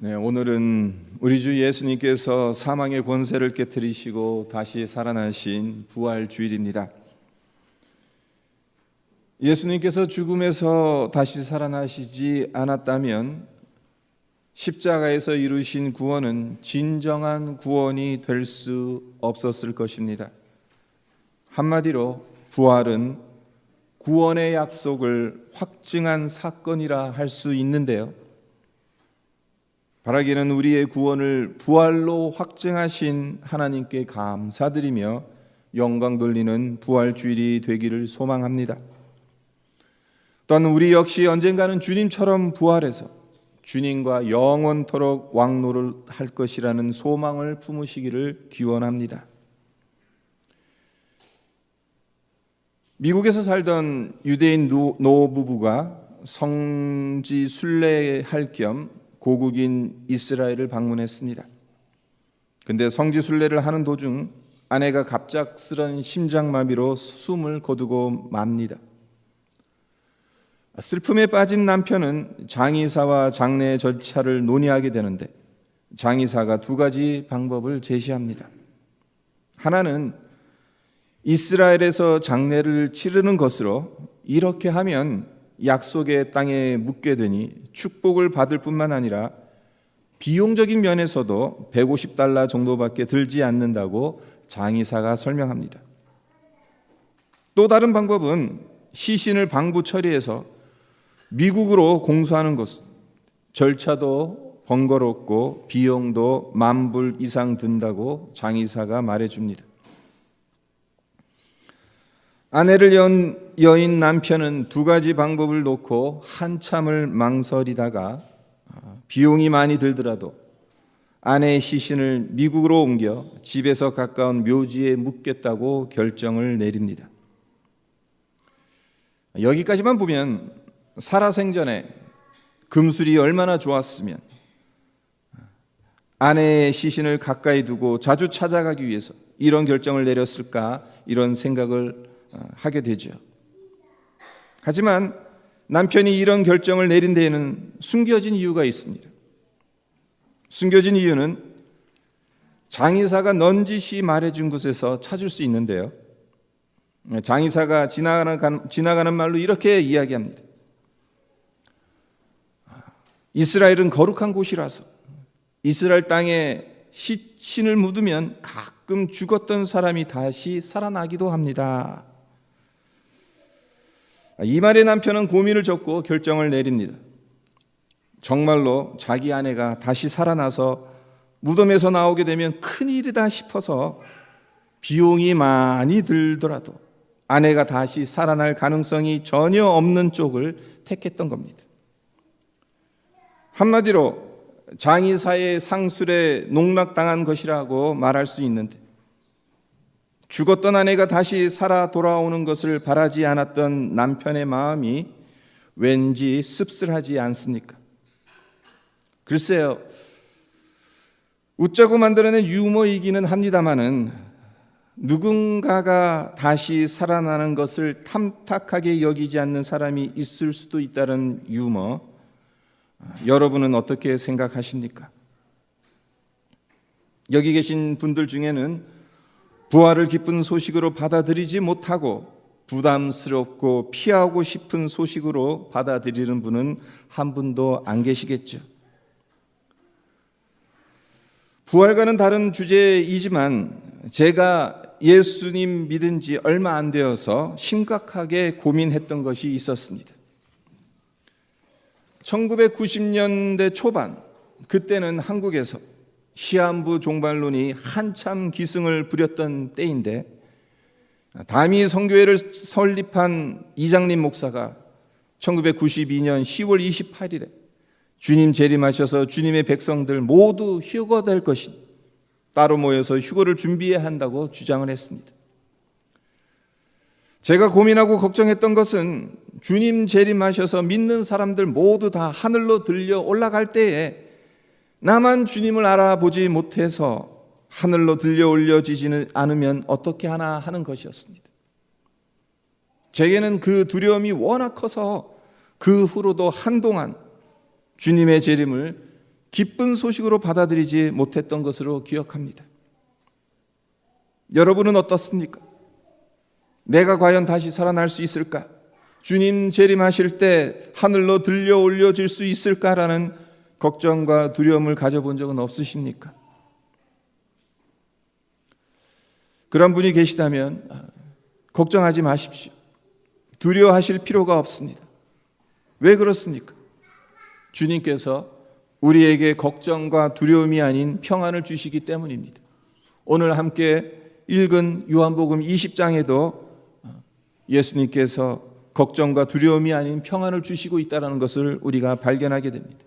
네, 오늘은 우리 주 예수님께서 사망의 권세를 깨뜨리시고 다시 살아나신 부활 주일입니다. 예수님께서 죽음에서 다시 살아나시지 않았다면 십자가에서 이루신 구원은 진정한 구원이 될 수 없었을 것입니다. 한마디로 부활은 구원의 약속을 확증한 사건이라 할 수 있는데요. 바라기는 우리의 구원을 부활로 확증하신 하나님께 감사드리며 영광 돌리는 부활 주일이 되기를 소망합니다. 또한 우리 역시 언젠가는 주님처럼 부활해서 주님과 영원토록 왕노를 할 것이라는 소망을 품으시기를 기원합니다. 미국에서 살던 유대인 노부부가 성지 순례할 겸 고국인 이스라엘을 방문했습니다. 근데 성지 순례를 하는 도중 아내가 갑작스런 심장마비로 숨을 거두고 맙니다. 슬픔에 빠진 남편은 장의사와 장례 절차를 논의하게 되는데 장의사가 두 가지 방법을 제시합니다. 하나는 이스라엘에서 장례를 치르는 것으로 이렇게 하면 약속의 땅에 묻게 되니 축복을 받을 뿐만 아니라 비용적인 면에서도 $150 정도밖에 들지 않는다고 장의사가 설명합니다. 또 다른 방법은 시신을 방부 처리해서 미국으로 공수하는 것, 절차도 번거롭고 비용도 $10,000 이상 든다고 장의사가 말해줍니다. 아내를 여인 남편은 두 가지 방법을 놓고 한참을 망설이다가 비용이 많이 들더라도 아내의 시신을 미국으로 옮겨 집에서 가까운 묘지에 묻겠다고 결정을 내립니다. 여기까지만 보면 살아생전에 금술이 얼마나 좋았으면 아내의 시신을 가까이 두고 자주 찾아가기 위해서 이런 결정을 내렸을까, 이런 생각을 하게 되죠. 하지만 남편이 이런 결정을 내린 데에는 숨겨진 이유가 있습니다. 숨겨진 이유는 장의사가 넌지시 말해준 곳에서 찾을 수 있는데요. 장의사가 지나가는 말로 이렇게 이야기합니다. 이스라엘은 거룩한 곳이라서 이스라엘 땅에 시신을 묻으면 가끔 죽었던 사람이 다시 살아나기도 합니다. 이 말에 남편은 고민을 접고 결정을 내립니다. 정말로 자기 아내가 다시 살아나서 무덤에서 나오게 되면 큰일이다 싶어서 비용이 많이 들더라도 아내가 다시 살아날 가능성이 전혀 없는 쪽을 택했던 겁니다. 한마디로 장의사의 상술에 농락당한 것이라고 말할 수 있는데, 죽었던 아내가 다시 살아 돌아오는 것을 바라지 않았던 남편의 마음이 왠지 씁쓸하지 않습니까? 글쎄요, 웃자고 만들어낸 유머이기는 합니다마는 누군가가 다시 살아나는 것을 탐탁하게 여기지 않는 사람이 있을 수도 있다는 유머, 여러분은 어떻게 생각하십니까? 여기 계신 분들 중에는 부활을 기쁜 소식으로 받아들이지 못하고 부담스럽고 피하고 싶은 소식으로 받아들이는 분은 한 분도 안 계시겠죠. 부활과는 다른 주제이지만 제가 예수님 믿은 지 얼마 안 되어서 심각하게 고민했던 것이 있었습니다. 1990년대 초반, 그때는 한국에서 시한부 종말론이 한참 기승을 부렸던 때인데 다미 선교회를 설립한 이장림 목사가 1992년 10월 28일에 주님 재림하셔서 주님의 백성들 모두 휴거될 것인, 따로 모여서 휴거를 준비해야 한다고 주장을 했습니다. 제가 고민하고 걱정했던 것은 주님 재림하셔서 믿는 사람들 모두 다 하늘로 들려 올라갈 때에 나만 주님을 알아보지 못해서 하늘로 들려 올려지지는 않으면 어떻게 하나 하는 것이었습니다. 제게는 그 두려움이 워낙 커서 그 후로도 한동안 주님의 재림을 기쁜 소식으로 받아들이지 못했던 것으로 기억합니다. 여러분은 어떻습니까? 내가 과연 다시 살아날 수 있을까? 주님 재림하실 때 하늘로 들려 올려질 수 있을까라는 걱정과 두려움을 가져본 적은 없으십니까? 그런 분이 계시다면 걱정하지 마십시오. 두려워하실 필요가 없습니다. 왜 그렇습니까? 주님께서 우리에게 걱정과 두려움이 아닌 평안을 주시기 때문입니다. 오늘 함께 읽은 요한복음 20장에도 예수님께서 걱정과 두려움이 아닌 평안을 주시고 있다는 것을 우리가 발견하게 됩니다.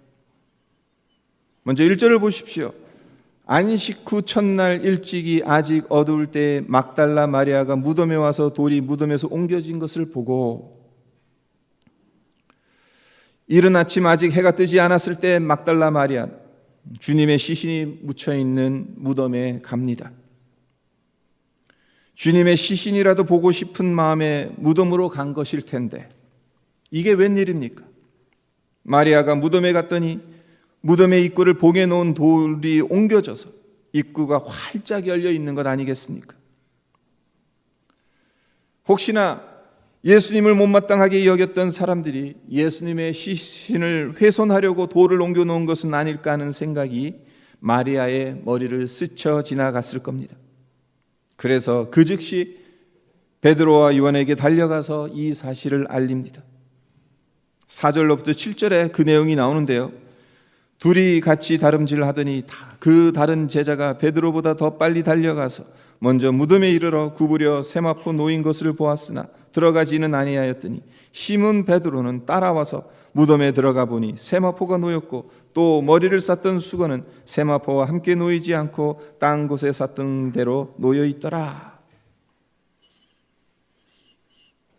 먼저 1절을 보십시오. 안식 후 첫날 일찍이 아직 어두울 때에 막달라 마리아가 무덤에 와서 돌이 무덤에서 옮겨진 것을 보고, 이른 아침 아직 해가 뜨지 않았을 때 막달라 마리아 주님의 시신이 묻혀있는 무덤에 갑니다. 주님의 시신이라도 보고 싶은 마음에 무덤으로 간 것일 텐데 이게 웬일입니까? 마리아가 무덤에 갔더니 무덤의 입구를 봉해 놓은 돌이 옮겨져서 입구가 활짝 열려 있는 것 아니겠습니까? 혹시나 예수님을 못마땅하게 여겼던 사람들이 예수님의 시신을 훼손하려고 돌을 옮겨 놓은 것은 아닐까 하는 생각이 마리아의 머리를 스쳐 지나갔을 겁니다. 그래서 그 즉시 베드로와 요한에게 달려가서 이 사실을 알립니다. 4절로부터 7절에 그 내용이 나오는데요. 둘이 같이 다름질하더니 그 다른 제자가 베드로보다 더 빨리 달려가서 먼저 무덤에 이르러 구부려 세마포 놓인 것을 보았으나 들어가지는 아니하였더니 시몬 베드로는 따라와서 무덤에 들어가 보니 세마포가 놓였고 또 머리를 쌌던 수건은 세마포와 함께 놓이지 않고 딴 곳에 쌌던 대로 놓여 있더라.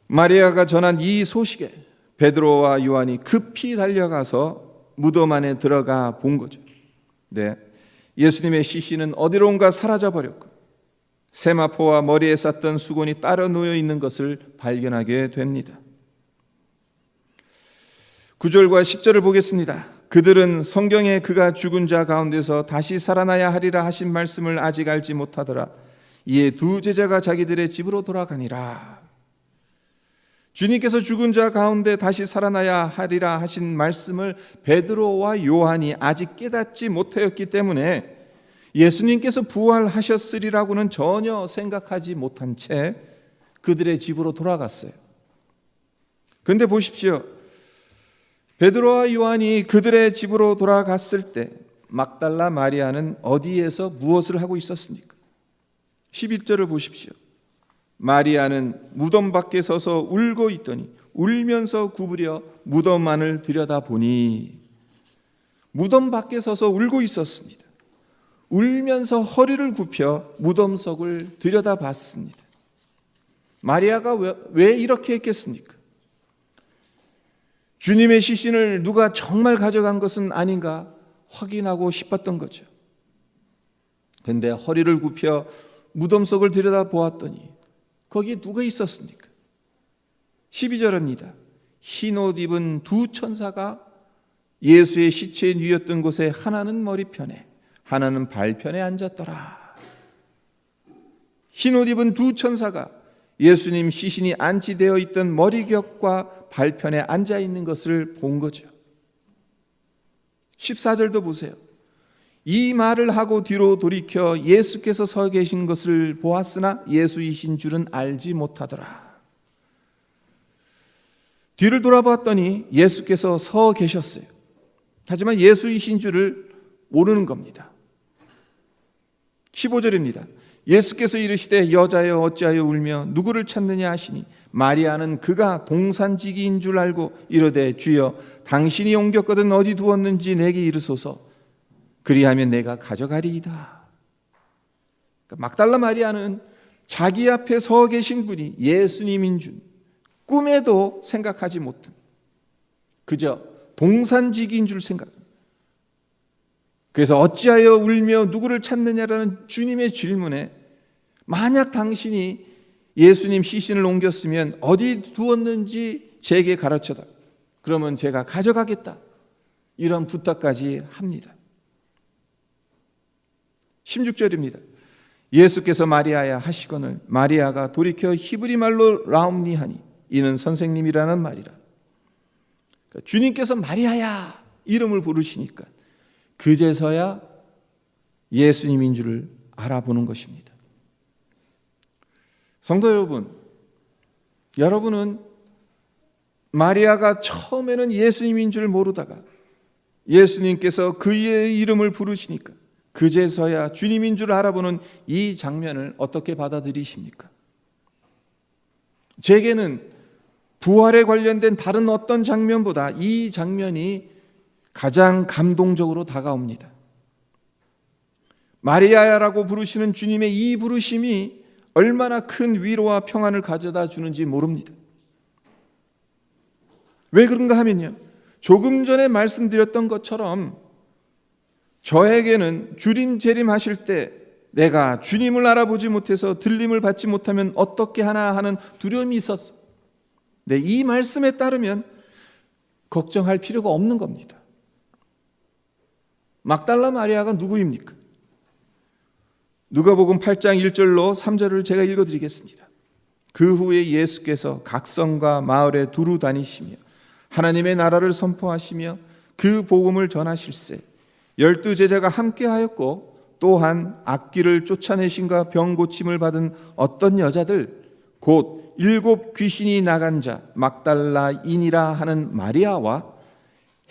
마리아가 전한 이 소식에 베드로와 요한이 급히 달려가서 무덤 안에 들어가 본 거죠. 네, 예수님의 시신은 어디론가 사라져 버렸고 세마포와 머리에 쌌던 수건이 따로 놓여 있는 것을 발견하게 됩니다. 9절과 10절을 보겠습니다. 그들은 성경에 그가 죽은 자 가운데서 다시 살아나야 하리라 하신 말씀을 아직 알지 못하더라. 이에 두 제자가 자기들의 집으로 돌아가니라. 주님께서 죽은 자 가운데 다시 살아나야 하리라 하신 말씀을 베드로와 요한이 아직 깨닫지 못하였기 때문에 예수님께서 부활하셨으리라고는 전혀 생각하지 못한 채 그들의 집으로 돌아갔어요. 그런데 보십시오. 베드로와 요한이 그들의 집으로 돌아갔을 때 막달라 마리아는 어디에서 무엇을 하고 있었습니까? 11절을 보십시오. 마리아는 무덤 밖에 서서 울고 있더니 울면서 구부려 무덤 안을 들여다보니, 무덤 밖에 서서 울고 있었습니다. 울면서 허리를 굽혀 무덤 속을 들여다봤습니다. 마리아가 왜 이렇게 했겠습니까? 주님의 시신을 누가 정말 가져간 것은 아닌가 확인하고 싶었던 거죠. 그런데 허리를 굽혀 무덤 속을 들여다보았더니 거기에 누가 있었습니까? 12절입니다. 흰 옷 입은 두 천사가 예수의 시체에 누였던 곳에 하나는 머리편에 하나는 발편에 앉았더라. 흰 옷 입은 두 천사가 예수님 시신이 안치되어 있던 머리격과 발편에 앉아 있는 것을 본 거죠. 14절도 보세요. 이 말을 하고 뒤로 돌이켜 예수께서 서 계신 것을 보았으나 예수이신 줄은 알지 못하더라. 뒤를 돌아봤더니 예수께서 서 계셨어요. 하지만 예수이신 줄을 모르는 겁니다. 15절입니다. 예수께서 이르시되 여자여 어찌하여 울며 누구를 찾느냐 하시니 마리아는 그가 동산지기인 줄 알고 이르되 주여 당신이 옮겼거든 어디 두었는지 내게 이르소서 그리하면 내가 가져가리이다. 그러니까 막달라 마리아는 자기 앞에 서 계신 분이 예수님인 줄 꿈에도 생각하지 못한, 그저 동산지기인 줄 생각합니다. 그래서 어찌하여 울며 누구를 찾느냐라는 주님의 질문에 만약 당신이 예수님 시신을 옮겼으면 어디 두었는지 제게 가르쳐다. 그러면 제가 가져가겠다. 이런 부탁까지 합니다. 16절입니다. 예수께서 마리아야 하시거늘 마리아가 돌이켜 히브리 말로 라움니 하니 이는 선생님이라는 말이라. 그러니까 주님께서 마리아야 이름을 부르시니까 그제서야 예수님인 줄을 알아보는 것입니다. 성도 여러분, 여러분은 마리아가 처음에는 예수님인 줄 모르다가 예수님께서 그의 이름을 부르시니까 그제서야 주님인 줄 알아보는 이 장면을 어떻게 받아들이십니까? 제게는 부활에 관련된 다른 어떤 장면보다 이 장면이 가장 감동적으로 다가옵니다. 마리아야라고 부르시는 주님의 이 부르심이 얼마나 큰 위로와 평안을 가져다 주는지 모릅니다. 왜 그런가 하면요, 조금 전에 말씀드렸던 것처럼 저에게는 주림 재림하실 때 내가 주님을 알아보지 못해서 들림을 받지 못하면 어떻게 하나 하는 두려움이 있었어. 네, 이 말씀에 따르면 걱정할 필요가 없는 겁니다. 막달라 마리아가 누구입니까? 누가복음 8장 1절로 3절을 제가 읽어드리겠습니다. 그 후에 예수께서 각성과 마을에 두루 다니시며 하나님의 나라를 선포하시며 그 복음을 전하실세 12제자가 함께하였고 또한 악귀를 쫓아내심과 병 고침을 받은 어떤 여자들 곧 7 귀신이 나간 자 막달라인이라 하는 마리아와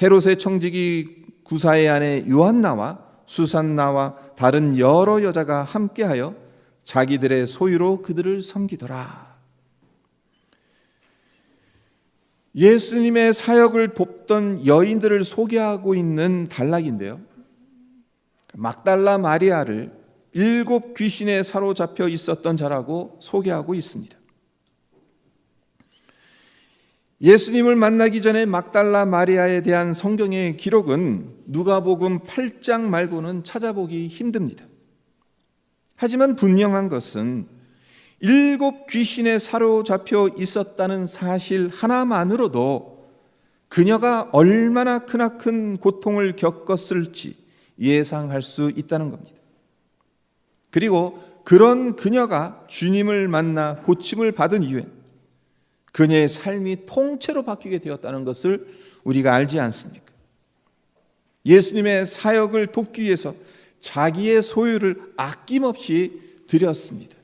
헤롯의 청지기 구사의 아내 요한나와 수산나와 다른 여러 여자가 함께하여 자기들의 소유로 그들을 섬기더라. 예수님의 사역을 돕던 여인들을 소개하고 있는 단락인데요, 막달라 마리아를 7 귀신에 사로잡혀 있었던 자라고 소개하고 있습니다. 예수님을 만나기 전에 막달라 마리아에 대한 성경의 기록은 누가복음 8장 말고는 찾아보기 힘듭니다. 하지만 분명한 것은 7 귀신에 사로잡혀 있었다는 사실 하나만으로도 그녀가 얼마나 크나큰 고통을 겪었을지 예상할 수 있다는 겁니다. 그리고 그런 그녀가 주님을 만나 고침을 받은 이후에 그녀의 삶이 통째로 바뀌게 되었다는 것을 우리가 알지 않습니까? 예수님의 사역을 돕기 위해서 자기의 소유를 아낌없이 드렸습니다.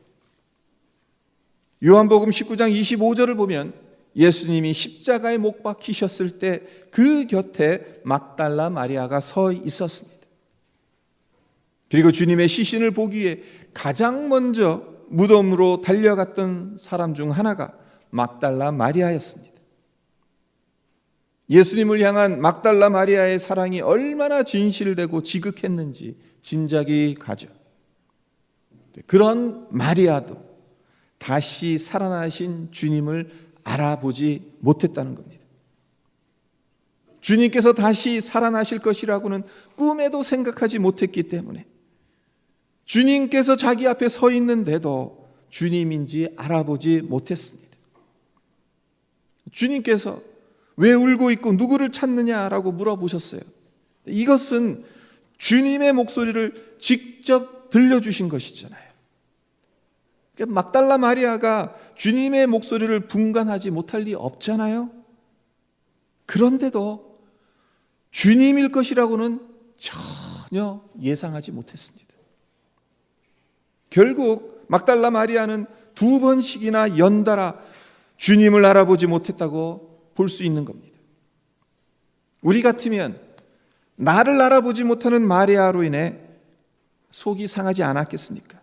요한복음 19장 25절을 보면 예수님이 십자가에 못 박히셨을 때 그 곁에 막달라 마리아가 서 있었습니다. 그리고 주님의 시신을 보기 위해 가장 먼저 무덤으로 달려갔던 사람 중 하나가 막달라 마리아였습니다. 예수님을 향한 막달라 마리아의 사랑이 얼마나 진실되고 지극했는지 짐작이 가죠. 그런 마리아도 다시 살아나신 주님을 알아보지 못했다는 겁니다. 주님께서 다시 살아나실 것이라고는 꿈에도 생각하지 못했기 때문에 주님께서 자기 앞에 서 있는데도 주님인지 알아보지 못했습니다. 주님께서 왜 울고 있고 누구를 찾느냐라고 물어보셨어요. 이것은 주님의 목소리를 직접 들려주신 것이잖아요. 막달라 마리아가 주님의 목소리를 분간하지 못할 리 없잖아요. 그런데도 주님일 것이라고는 전혀 예상하지 못했습니다. 결국 막달라 마리아는 2번씩이나 연달아 주님을 알아보지 못했다고 볼 수 있는 겁니다. 우리 같으면 나를 알아보지 못하는 마리아로 인해 속이 상하지 않았겠습니까?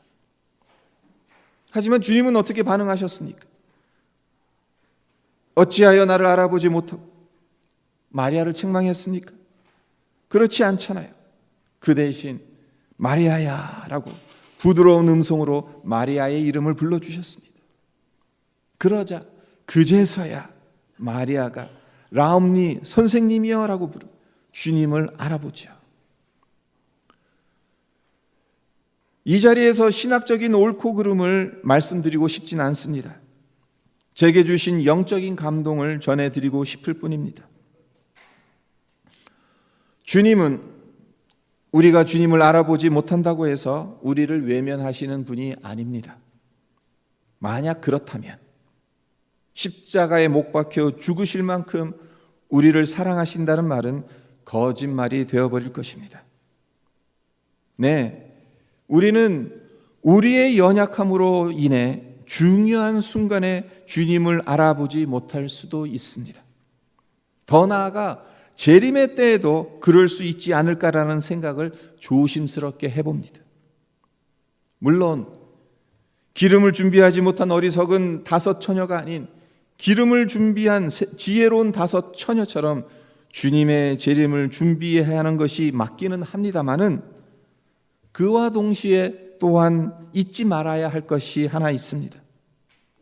하지만 주님은 어떻게 반응하셨습니까? 어찌하여 나를 알아보지 못하고 마리아를 책망했습니까? 그렇지 않잖아요. 그 대신 마리아야 라고 부드러운 음성으로 마리아의 이름을 불러주셨습니다. 그러자 그제서야 마리아가 라움니 선생님이여 라고 부르 주님을 알아보죠. 이 자리에서 신학적인 옳고 그름을 말씀드리고 싶진 않습니다. 제게 주신 영적인 감동을 전해드리고 싶을 뿐입니다. 주님은 우리가 주님을 알아보지 못한다고 해서 우리를 외면하시는 분이 아닙니다. 만약 그렇다면 십자가에 못 박혀 죽으실 만큼 우리를 사랑하신다는 말은 거짓말이 되어버릴 것입니다. 네, 우리는 우리의 연약함으로 인해 중요한 순간에 주님을 알아보지 못할 수도 있습니다. 더 나아가 재림의 때에도 그럴 수 있지 않을까라는 생각을 조심스럽게 해봅니다. 물론 기름을 준비하지 못한 어리석은 5 처녀가 아닌 기름을 준비한 지혜로운 5 처녀처럼 주님의 재림을 준비해야 하는 것이 맞기는 합니다마는 그와 동시에 또한 잊지 말아야 할 것이 하나 있습니다.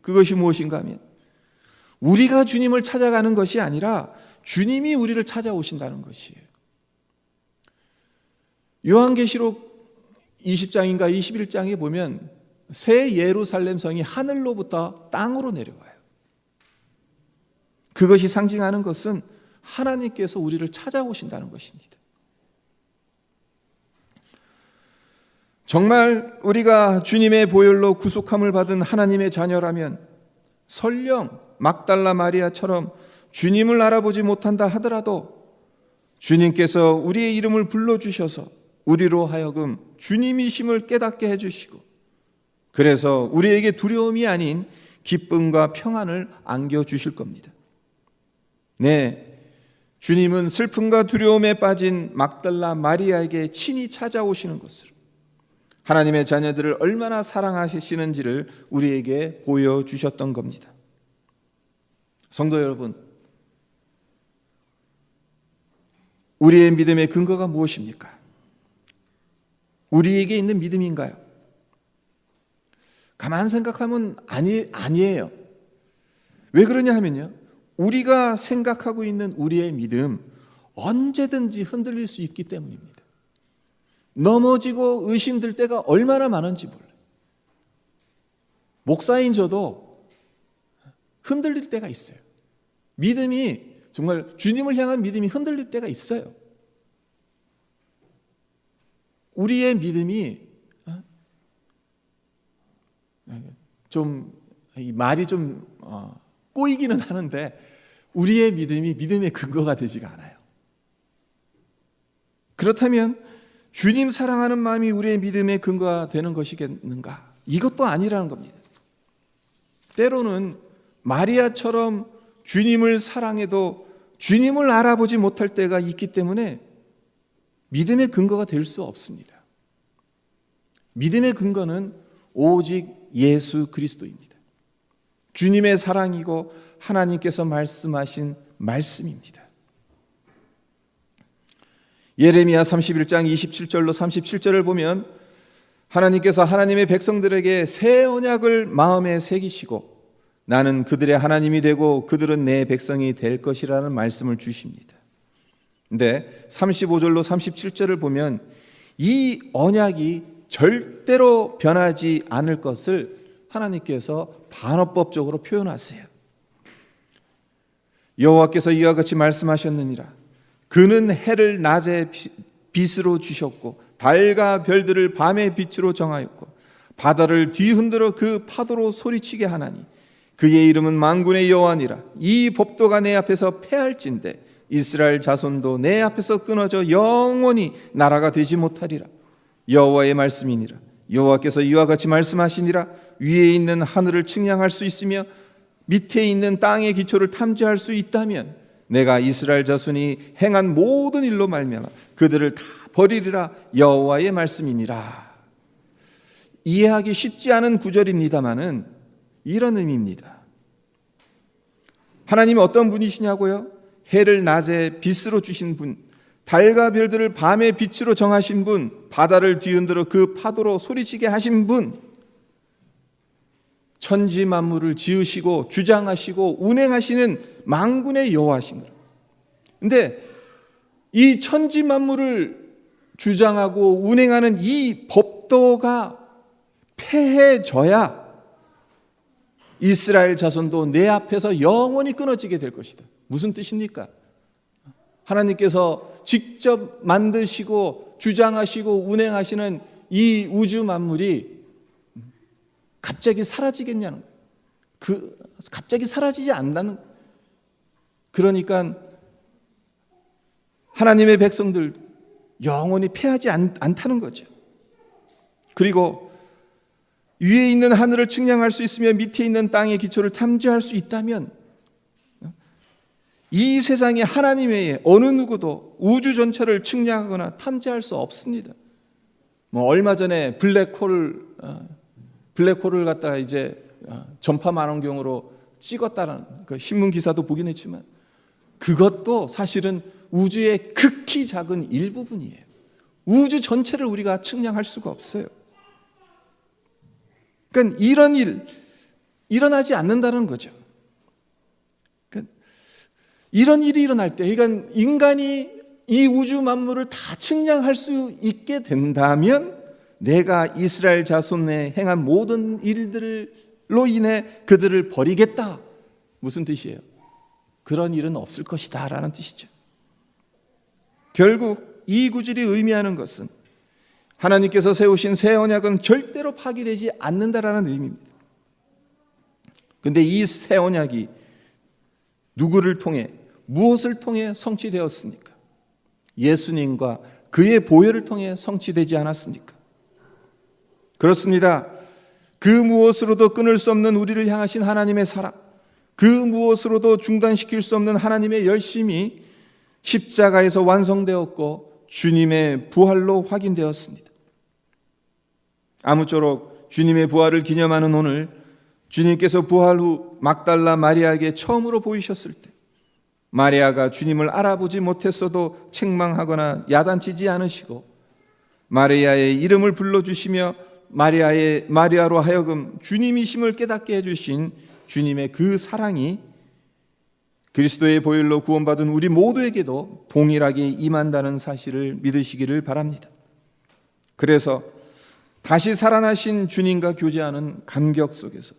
그것이 무엇인가 하면 우리가 주님을 찾아가는 것이 아니라 주님이 우리를 찾아오신다는 것이에요. 요한계시록 20장인가 21장에 보면 새 예루살렘 성이 하늘로부터 땅으로 내려와요. 그것이 상징하는 것은 하나님께서 우리를 찾아오신다는 것입니다. 정말 우리가 주님의 보혈로 구속함을 받은 하나님의 자녀라면 설령 막달라 마리아처럼 주님을 알아보지 못한다 하더라도 주님께서 우리의 이름을 불러주셔서 우리로 하여금 주님이심을 깨닫게 해주시고 그래서 우리에게 두려움이 아닌 기쁨과 평안을 안겨주실 겁니다. 네, 주님은 슬픔과 두려움에 빠진 막달라 마리아에게 친히 찾아오시는 것으로 하나님의 자녀들을 얼마나 사랑하시는지를 우리에게 보여주셨던 겁니다. 성도 여러분, 우리의 믿음의 근거가 무엇입니까? 우리에게 있는 믿음인가요? 가만 생각하면 아니에요. 왜 그러냐 하면요, 우리가 생각하고 있는 우리의 믿음 언제든지 흔들릴 수 있기 때문입니다. 넘어지고 의심될 때가 얼마나 많은지 몰라요. 목사인 저도 흔들릴 때가 있어요. 믿음이 정말 주님을 향한 믿음이 흔들릴 때가 있어요. 우리의 믿음이 좀 이 말이 좀 꼬이기는 하는데 우리의 믿음이 믿음의 근거가 되지가 않아요. 그렇다면 주님 사랑하는 마음이 우리의 믿음의 근거가 되는 것이겠는가? 이것도 아니라는 겁니다. 때로는 마리아처럼 주님을 사랑해도 주님을 알아보지 못할 때가 있기 때문에 믿음의 근거가 될 수 없습니다. 믿음의 근거는 오직 예수 그리스도입니다. 주님의 사랑이고 하나님께서 말씀하신 말씀입니다. 예레미야 31장 27절로 37절을 보면 하나님께서 하나님의 백성들에게 새 언약을 마음에 새기시고 나는 그들의 하나님이 되고 그들은 내 백성이 될 것이라는 말씀을 주십니다. 근데 35절로 37절을 보면 이 언약이 절대로 변하지 않을 것을 하나님께서 반어법적으로 표현하세요. 여호와께서 이와 같이 말씀하셨느니라. 그는 해를 낮에 빛으로 주셨고 달과 별들을 밤의 빛으로 정하였고 바다를 뒤흔들어 그 파도로 소리치게 하나니 그의 이름은 만군의 여호와니라. 이 법도가 내 앞에서 패할진대 이스라엘 자손도 내 앞에서 끊어져 영원히 나라가 되지 못하리라. 여호와의 말씀이니라. 여호와께서 이와 같이 말씀하시니라. 위에 있는 하늘을 측량할 수 있으며 밑에 있는 땅의 기초를 탐지할 수 있다면 내가 이스라엘 자손이 행한 모든 일로 말미암아 그들을 다 버리리라. 여호와의 말씀이니라. 이해하기 쉽지 않은 구절입니다마는 이런 의미입니다. 하나님이 어떤 분이시냐고요? 해를 낮에 빛으로 주신 분, 달과 별들을 밤의 빛으로 정하신 분, 바다를 뒤흔들어 그 파도로 소리치게 하신 분, 천지 만물을 지으시고 주장하시고 운행하시는 만군의 여호와신 거예요. 근데 이 천지 만물을 주장하고 운행하는 이 법도가 폐해져야 이스라엘 자손도 내 앞에서 영원히 끊어지게 될 것이다. 무슨 뜻입니까? 하나님께서 직접 만드시고 주장하시고 운행하시는 이 우주 만물이 갑자기 사라지겠냐는, 갑자기 사라지지 않는다는. 그러니까 하나님의 백성들 영원히 패하지 않다는 거죠. 그리고 위에 있는 하늘을 측량할 수 있으며 밑에 있는 땅의 기초를 탐지할 수 있다면 이 세상에 하나님 외에 어느 누구도 우주 전체를 측량하거나 탐지할 수 없습니다. 얼마 전에 블랙홀을 갖다가 이제 전파 망원경으로 찍었다는 그 신문 기사도 보긴 했지만 그것도 사실은 우주의 극히 작은 일부분이에요. 우주 전체를 우리가 측량할 수가 없어요. 그러니까 이런 일 일어나지 않는다는 거죠. 그러니까 이런 일이 일어날 때, 그러니까 인간이 이 우주 만물을 다 측량할 수 있게 된다면 내가 이스라엘 자손에 행한 모든 일들로 인해 그들을 버리겠다. 무슨 뜻이에요? 그런 일은 없을 것이다 라는 뜻이죠. 결국 이 구절이 의미하는 것은 하나님께서 세우신 새 언약은 절대로 파기되지 않는다라는 의미입니다. 그런데 이 새 언약이 누구를 통해, 무엇을 통해 성취되었습니까? 예수님과 그의 보혈을 통해 성취되지 않았습니까? 그렇습니다. 그 무엇으로도 끊을 수 없는 우리를 향하신 하나님의 사랑, 그 무엇으로도 중단시킬 수 없는 하나님의 열심이 십자가에서 완성되었고 주님의 부활로 확인되었습니다. 아무쪼록 주님의 부활을 기념하는 오늘, 주님께서 부활 후 막달라 마리아에게 처음으로 보이셨을 때 마리아가 주님을 알아보지 못했어도 책망하거나 야단치지 않으시고 마리아의 이름을 불러주시며 마리아로 하여금 주님이심을 깨닫게 해주신 주님의 그 사랑이 그리스도의 보혈로 구원받은 우리 모두에게도 동일하게 임한다는 사실을 믿으시기를 바랍니다. 그래서 다시 살아나신 주님과 교제하는 감격 속에서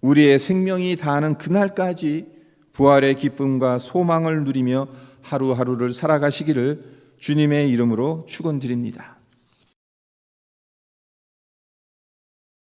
우리의 생명이 다하는 그날까지 부활의 기쁨과 소망을 누리며 하루하루를 살아가시기를 주님의 이름으로 축원드립니다.